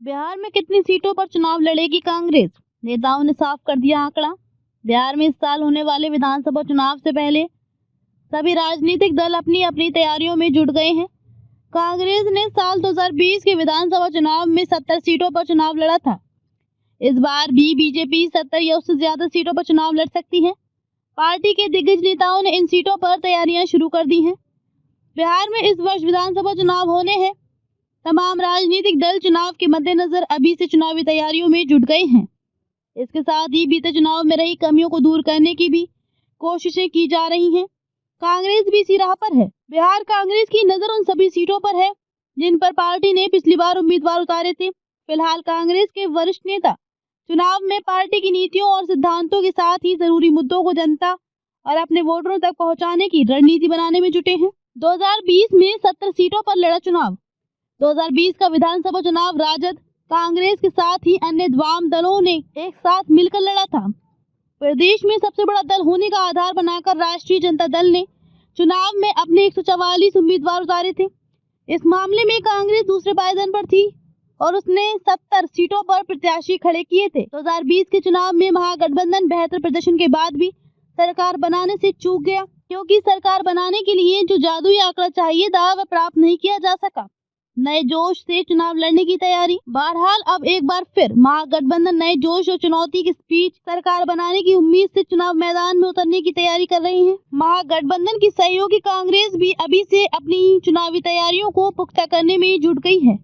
बिहार में कितनी सीटों पर चुनाव लड़ेगी कांग्रेस? नेताओं ने साफ कर दिया आंकड़ा। बिहार में इस साल होने वाले विधानसभा चुनाव से पहले सभी राजनीतिक दल अपनी अपनी तैयारियों में जुट गए हैं। कांग्रेस ने साल 2020 के विधानसभा चुनाव में 70 सीटों पर चुनाव लड़ा था। इस बार भी बीजेपी 70 या उससे ज्यादा सीटों पर चुनाव लड़ सकती है। पार्टी के दिग्गज नेताओं ने इन सीटों पर तैयारियां शुरू कर दी हैं। बिहार में इस वर्ष विधानसभा चुनाव होने हैं। तमाम राजनीतिक दल चुनाव के मद्देनजर अभी से चुनावी तैयारियों में जुट गए हैं। इसके साथ ही बीते चुनाव में रही कमियों को दूर करने की भी कोशिशें की जा रही हैं। कांग्रेस भी इसी राह पर है। बिहार कांग्रेस की नजर उन सभी सीटों पर है जिन पर पार्टी ने पिछली बार उम्मीदवार उतारे थे। फिलहाल कांग्रेस के वरिष्ठ नेता चुनाव में पार्टी की नीतियों और सिद्धांतों के साथ ही जरूरी मुद्दों को जनता और अपने वोटरों तक पहुंचाने की रणनीति बनाने में जुटे हैं। 2020 में 70 सीटों पर लड़ा चुनाव। 2020 का विधानसभा चुनाव राजद, कांग्रेस के साथ ही अन्य वाम दलों ने एक साथ मिलकर लड़ा था। प्रदेश में सबसे बड़ा दल होने का आधार बनाकर राष्ट्रीय जनता दल ने चुनाव में अपने 144 उम्मीदवार उतारे थे। इस मामले में कांग्रेस दूसरे पायदान पर थी और उसने 70 सीटों पर प्रत्याशी खड़े किए थे। 2020 के चुनाव में महागठबंधन बेहतर प्रदर्शन के बाद भी सरकार बनाने से चूक गया, क्योंकि सरकार बनाने के लिए जो जादुई आंकड़ा चाहिए था वह प्राप्त नहीं किया जा सका। नए जोश से चुनाव लड़ने की तैयारी। बहरहाल अब एक बार फिर महागठबंधन नए जोश और चुनौती के बीच सरकार बनाने की उम्मीद से चुनाव मैदान में उतरने की तैयारी कर रही है। महागठबंधन की सहयोगी कांग्रेस भी अभी से अपनी चुनावी तैयारियों को पुख्ता करने में जुट गई है।